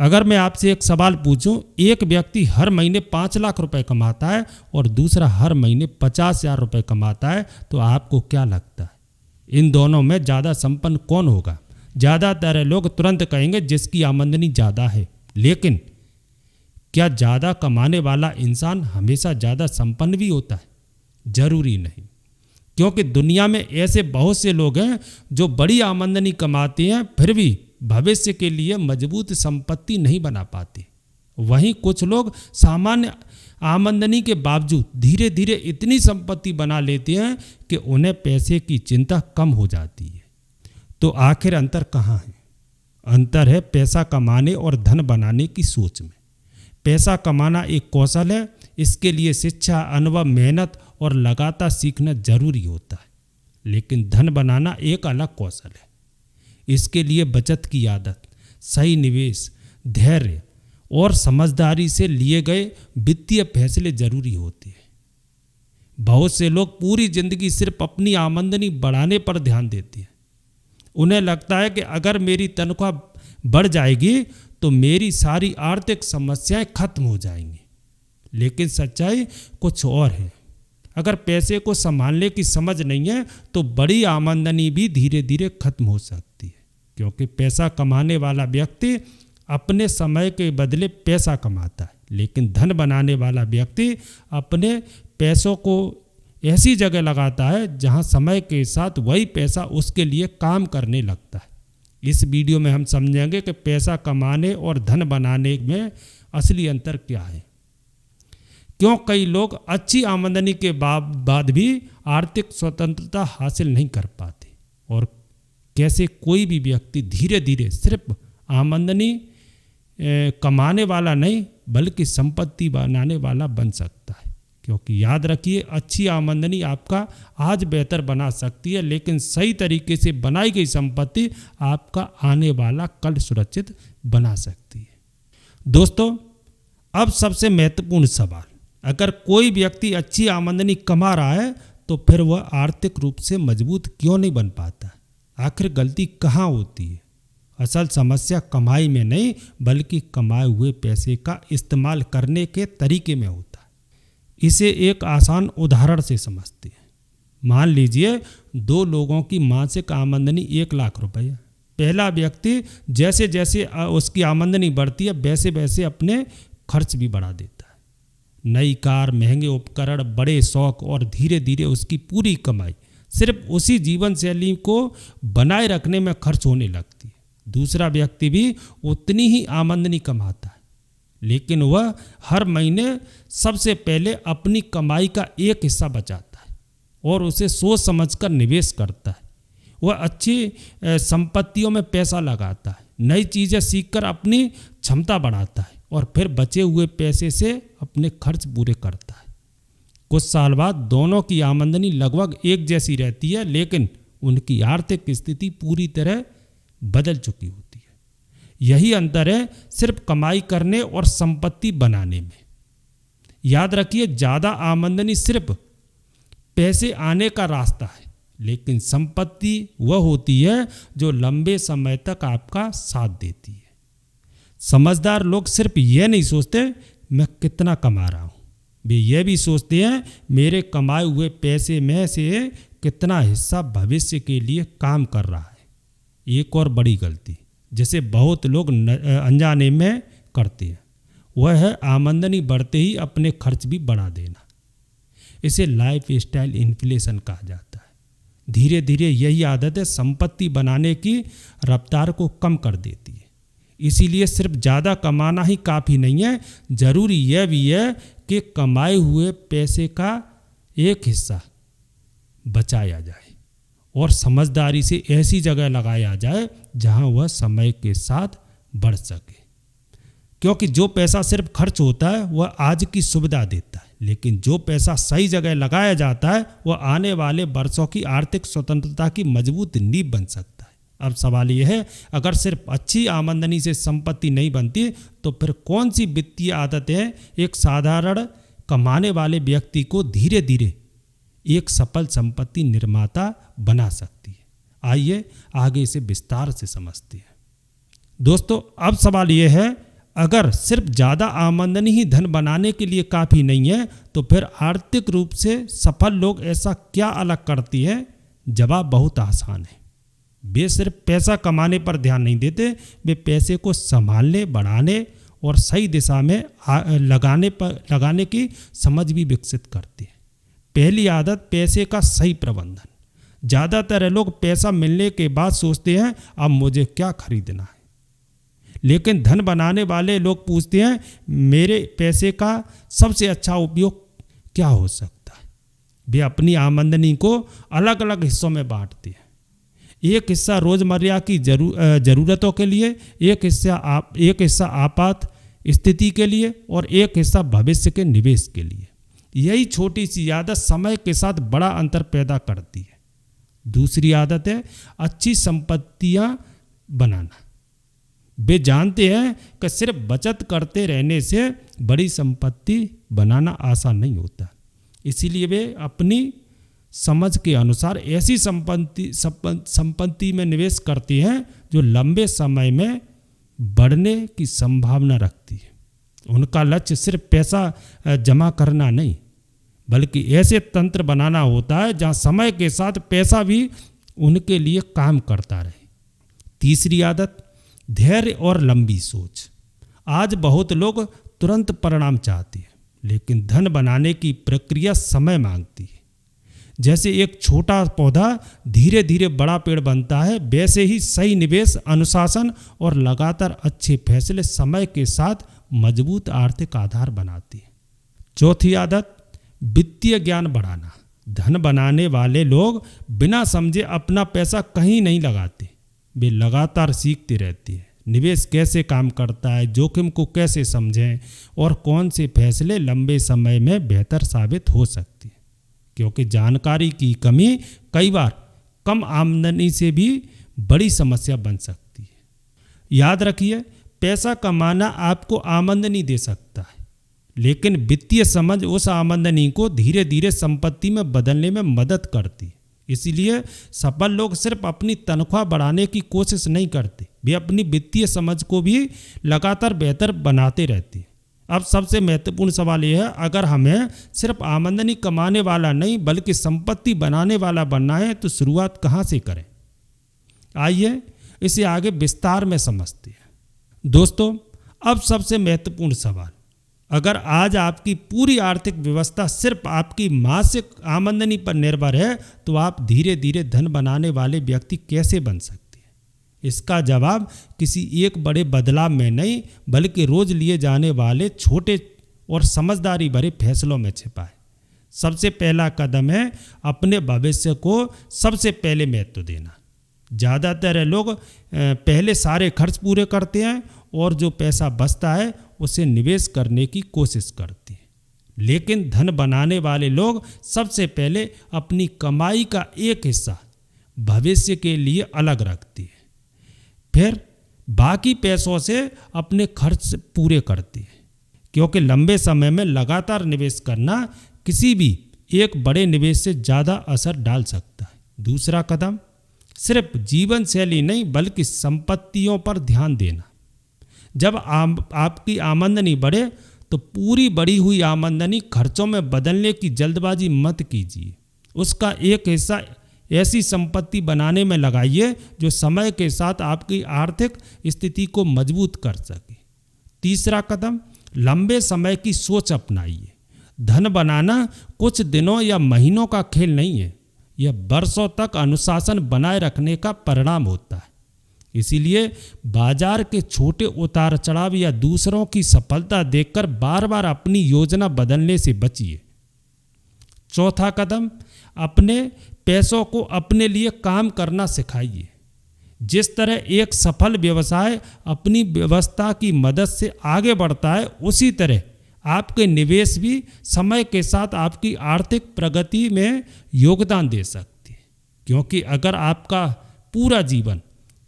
अगर मैं आपसे एक सवाल पूछूं, एक व्यक्ति हर महीने 5 लाख रुपए कमाता है और दूसरा हर महीने 50,000 रुपए कमाता है, तो आपको क्या लगता है इन दोनों में ज़्यादा संपन्न कौन होगा? ज़्यादातर लोग तुरंत कहेंगे जिसकी आमदनी ज़्यादा है, लेकिन क्या ज़्यादा कमाने वाला इंसान हमेशा ज़्यादा संपन्न भी होता है? जरूरी नहीं, क्योंकि दुनिया में ऐसे बहुत से लोग हैं जो बड़ी आमदनी कमाते हैं फिर भी भविष्य के लिए मजबूत संपत्ति नहीं बना पाते। वहीं कुछ लोग सामान्य आमदनी के बावजूद धीरे धीरे इतनी संपत्ति बना लेते हैं कि उन्हें पैसे की चिंता कम हो जाती है। तो आखिर अंतर कहाँ है? अंतर है पैसा कमाने और धन बनाने की सोच में। पैसा कमाना एक कौशल है, इसके लिए शिक्षा, अनुभव, मेहनत और लगातार सीखना जरूरी होता है। लेकिन धन बनाना एक अलग कौशल है, इसके लिए बचत की आदत, सही निवेश, धैर्य और समझदारी से लिए गए वित्तीय फैसले जरूरी होते हैं। बहुत से लोग पूरी जिंदगी सिर्फ अपनी आमदनी बढ़ाने पर ध्यान देते हैं। उन्हें लगता है कि अगर मेरी तनख्वाह बढ़ जाएगी तो मेरी सारी आर्थिक समस्याएं खत्म हो जाएंगी। लेकिन सच्चाई कुछ और है। अगर पैसे को संभालने की समझ नहीं है तो बड़ी आमदनी भी धीरे धीरे खत्म हो सकती है, क्योंकि पैसा कमाने वाला व्यक्ति अपने समय के बदले पैसा कमाता है, लेकिन धन बनाने वाला व्यक्ति अपने पैसों को ऐसी जगह लगाता है जहां समय के साथ वही पैसा उसके लिए काम करने लगता है। इस वीडियो में हम समझेंगे कि पैसा कमाने और धन बनाने में असली अंतर क्या है, क्यों कई लोग अच्छी आमदनी के बाद भी आर्थिक स्वतंत्रता हासिल नहीं कर पाते, और कैसे कोई भी व्यक्ति धीरे धीरे सिर्फ आमदनी कमाने वाला नहीं बल्कि संपत्ति बनाने वाला बन सकता है। क्योंकि याद रखिए, अच्छी आमदनी आपका आज बेहतर बना सकती है, लेकिन सही तरीके से बनाई गई संपत्ति आपका आने वाला कल सुरक्षित बना सकती है। दोस्तों, अब सबसे महत्वपूर्ण सवाल, अगर कोई व्यक्ति अच्छी आमदनी कमा रहा है तो फिर वह आर्थिक रूप से मजबूत क्यों नहीं बन पाता? आखिर गलती कहाँ होती है? असल समस्या कमाई में नहीं बल्कि कमाए हुए पैसे का इस्तेमाल करने के तरीके में होता है। इसे एक आसान उदाहरण से समझते हैं। मान लीजिए 2 लोगों की मासिक आमदनी 1 लाख रुपए है। पहला व्यक्ति जैसे जैसे उसकी आमदनी बढ़ती है वैसे वैसे अपने खर्च भी बढ़ा देता है। नई कार, महंगे उपकरण, बड़े शौक, और धीरे धीरे उसकी पूरी कमाई सिर्फ उसी जीवन शैली को बनाए रखने में खर्च होने लगती है। दूसरा व्यक्ति भी उतनी ही आमदनी कमाता है, लेकिन वह हर महीने सबसे पहले अपनी कमाई का एक हिस्सा बचाता है और उसे सोच समझकर निवेश करता है। वह अच्छी संपत्तियों में पैसा लगाता है, नई चीज़ें सीखकर अपनी क्षमता बढ़ाता है और फिर बचे हुए पैसे से अपने खर्च पूरे करता है। कुछ साल बाद दोनों की आमदनी लगभग एक जैसी रहती है, लेकिन उनकी आर्थिक स्थिति पूरी तरह बदल चुकी होती है। यही अंतर है सिर्फ कमाई करने और संपत्ति बनाने में। याद रखिए, ज़्यादा आमदनी सिर्फ पैसे आने का रास्ता है, लेकिन संपत्ति वह होती है जो लंबे समय तक आपका साथ देती है। समझदार लोग सिर्फ यह नहीं सोचते मैं कितना कमा रहा हूँ, वे यह भी सोचते हैं मेरे कमाए हुए पैसे में से कितना हिस्सा भविष्य के लिए काम कर रहा है। एक और बड़ी गलती जिसे बहुत लोग अनजाने में करते हैं वह है आमदनी बढ़ते ही अपने खर्च भी बढ़ा देना। इसे लाइफ स्टाइल इन्फ्लेशन कहा जाता है। धीरे धीरे यही आदत है संपत्ति बनाने की रफ्तार को कम कर देती है। इसीलिए सिर्फ ज़्यादा कमाना ही काफ़ी नहीं है, ज़रूरी यह भी है कि कमाए हुए पैसे का एक हिस्सा बचाया जाए और समझदारी से ऐसी जगह लगाया जाए जहां वह समय के साथ बढ़ सके। क्योंकि जो पैसा सिर्फ खर्च होता है वह आज की सुविधा देता है, लेकिन जो पैसा सही जगह लगाया जाता है वह आने वाले वर्षों की आर्थिक स्वतंत्रता की मजबूत नींव बन सकता है। अब सवाल यह है, अगर सिर्फ अच्छी आमदनी से संपत्ति नहीं बनती तो फिर कौन सी वित्तीय आदतें एक साधारण कमाने वाले व्यक्ति को धीरे धीरे एक सफल संपत्ति निर्माता बना सकती है? आइए आगे इसे विस्तार से समझते हैं। दोस्तों, अब सवाल यह है, अगर सिर्फ ज़्यादा आमदनी ही धन बनाने के लिए काफ़ी नहीं है तो फिर आर्थिक रूप से सफल लोग ऐसा क्या अलग करती है? जवाब बहुत आसान है। वे सिर्फ पैसा कमाने पर ध्यान नहीं देते, वे पैसे को संभालने, बढ़ाने और सही दिशा में लगाने की समझ भी विकसित करते हैं। पहली आदत, पैसे का सही प्रबंधन। ज़्यादातर लोग पैसा मिलने के बाद सोचते हैं अब मुझे क्या खरीदना है, लेकिन धन बनाने वाले लोग पूछते हैं मेरे पैसे का सबसे अच्छा उपयोग क्या हो सकता है। वे अपनी आमदनी को अलग अलग हिस्सों में बांटते हैं। एक हिस्सा रोजमर्रा की जरूरतों के लिए, एक हिस्सा आपात स्थिति के लिए और एक हिस्सा भविष्य के निवेश के लिए। यही छोटी सी आदत समय के साथ बड़ा अंतर पैदा करती है। दूसरी आदत है अच्छी संपत्तियां बनाना। वे जानते हैं कि सिर्फ बचत करते रहने से बड़ी संपत्ति बनाना आसान नहीं होता, इसीलिए वे अपनी समझ के अनुसार ऐसी संपत्ति में निवेश करती हैं जो लंबे समय में बढ़ने की संभावना रखती है। उनका लक्ष्य सिर्फ पैसा जमा करना नहीं, बल्कि ऐसे तंत्र बनाना होता है जहां समय के साथ पैसा भी उनके लिए काम करता रहे। तीसरी आदत, धैर्य और लंबी सोच। आज बहुत लोग तुरंत परिणाम चाहते हैं, लेकिन धन बनाने की प्रक्रिया समय मांगती है। जैसे एक छोटा पौधा धीरे धीरे बड़ा पेड़ बनता है, वैसे ही सही निवेश, अनुशासन और लगातार अच्छे फैसले समय के साथ मजबूत आर्थिक आधार बनाते हैं। चौथी आदत, वित्तीय ज्ञान बढ़ाना। धन बनाने वाले लोग बिना समझे अपना पैसा कहीं नहीं लगाते, वे लगातार सीखते रहते हैं। निवेश कैसे काम करता है, जोखिम को कैसे समझें और कौन से फैसले लंबे समय में बेहतर साबित हो सकते हैं, क्योंकि जानकारी की कमी कई बार कम आमदनी से भी बड़ी समस्या बन सकती है। याद रखिए, पैसा कमाना आपको आमदनी दे सकता है, लेकिन वित्तीय समझ उस आमदनी को धीरे धीरे संपत्ति में बदलने में मदद करती है। इसीलिए सफल लोग सिर्फ अपनी तनख्वाह बढ़ाने की कोशिश नहीं करते, वे अपनी वित्तीय समझ को भी लगातार बेहतर बनाते रहते हैं। अब सबसे महत्वपूर्ण सवाल यह है, अगर हमें सिर्फ आमदनी कमाने वाला नहीं बल्कि संपत्ति बनाने वाला बनना है तो शुरुआत कहाँ से करें? आइए इसे आगे विस्तार में समझते हैं। दोस्तों, अब सबसे महत्वपूर्ण सवाल, अगर आज आपकी पूरी आर्थिक व्यवस्था सिर्फ आपकी मासिक आमदनी पर निर्भर है तो आप धीरे धीरे धन बनाने वाले व्यक्ति कैसे बन सकते हैं? इसका जवाब किसी एक बड़े बदलाव में नहीं, बल्कि रोज लिए जाने वाले छोटे और समझदारी भरे फैसलों में छिपा है। सबसे पहला कदम है अपने भविष्य को सबसे पहले महत्व देना। ज़्यादातर लोग पहले सारे खर्च पूरे करते हैं और जो पैसा बचता है उसे निवेश करने की कोशिश करते हैं, लेकिन धन बनाने वाले लोग सबसे पहले अपनी कमाई का एक हिस्सा भविष्य के लिए अलग रखते हैं, फिर बाकी पैसों से अपने खर्च पूरे करते हैं, क्योंकि लंबे समय में लगातार निवेश करना किसी भी एक बड़े निवेश से ज़्यादा असर डाल सकता है। दूसरा कदम, सिर्फ जीवन शैली नहीं बल्कि संपत्तियों पर ध्यान देना। जब आपकी आमदनी बढ़े तो पूरी बढ़ी हुई आमदनी खर्चों में बदलने की जल्दबाजी मत कीजिए। उसका एक हिस्सा ऐसी संपत्ति बनाने में लगाइए जो समय के साथ आपकी आर्थिक स्थिति को मजबूत कर सके। तीसरा कदम, लंबे समय की सोच अपनाइए। धन बनाना कुछ दिनों या महीनों का खेल नहीं है, यह वर्षों तक अनुशासन बनाए रखने का परिणाम होता है। इसीलिए बाजार के छोटे उतार चढ़ाव या दूसरों की सफलता देखकर बार बार अपनी योजना बदलने से बचिए। चौथा कदम, अपने पैसों को अपने लिए काम करना सिखाइए। जिस तरह एक सफल व्यवसाय अपनी व्यवस्था की मदद से आगे बढ़ता है, उसी तरह आपके निवेश भी समय के साथ आपकी आर्थिक प्रगति में योगदान दे सकती है। क्योंकि अगर आपका पूरा जीवन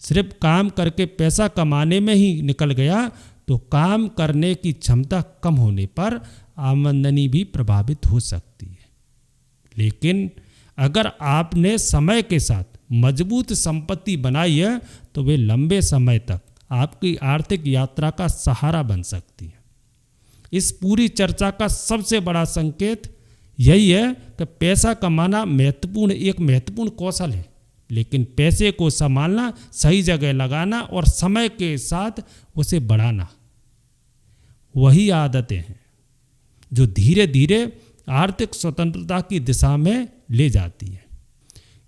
सिर्फ काम करके पैसा कमाने में ही निकल गया तो काम करने की क्षमता कम होने पर आमदनी भी प्रभावित हो सकती है। लेकिन अगर आपने समय के साथ मजबूत संपत्ति बनाई है तो वे लंबे समय तक आपकी आर्थिक यात्रा का सहारा बन सकती है। इस पूरी चर्चा का सबसे बड़ा संकेत यही है कि पैसा कमाना एक महत्वपूर्ण कौशल है, लेकिन पैसे को संभालना, सही जगह लगाना और समय के साथ उसे बढ़ाना, वही आदतें हैं जो धीरे धीरे आर्थिक स्वतंत्रता की दिशा में ले जाती है।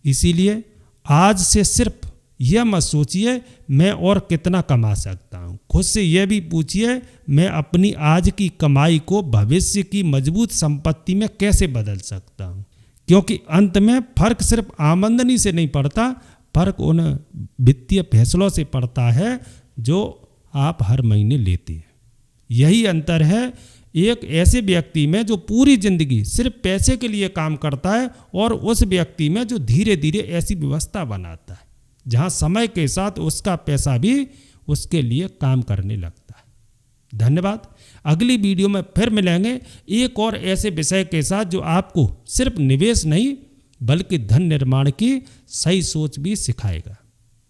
इसीलिए आज से सिर्फ यह मत सोचिए मैं और कितना कमा सकता हूँ, खुद से यह भी पूछिए मैं अपनी आज की कमाई को भविष्य की मजबूत संपत्ति में कैसे बदल सकता हूँ। क्योंकि अंत में फर्क सिर्फ आमदनी से नहीं पड़ता, फर्क उन वित्तीय फैसलों से पड़ता है जो आप हर महीने लेते हैं। यही अंतर है एक ऐसे व्यक्ति में जो पूरी जिंदगी सिर्फ पैसे के लिए काम करता है और उस व्यक्ति में जो धीरे धीरे ऐसी व्यवस्था बनाता है जहां समय के साथ उसका पैसा भी उसके लिए काम करने लगता है। धन्यवाद। अगली वीडियो में फिर मिलेंगे एक और ऐसे विषय के साथ जो आपको सिर्फ निवेश नहीं बल्कि धन निर्माण की सही सोच भी सिखाएगा।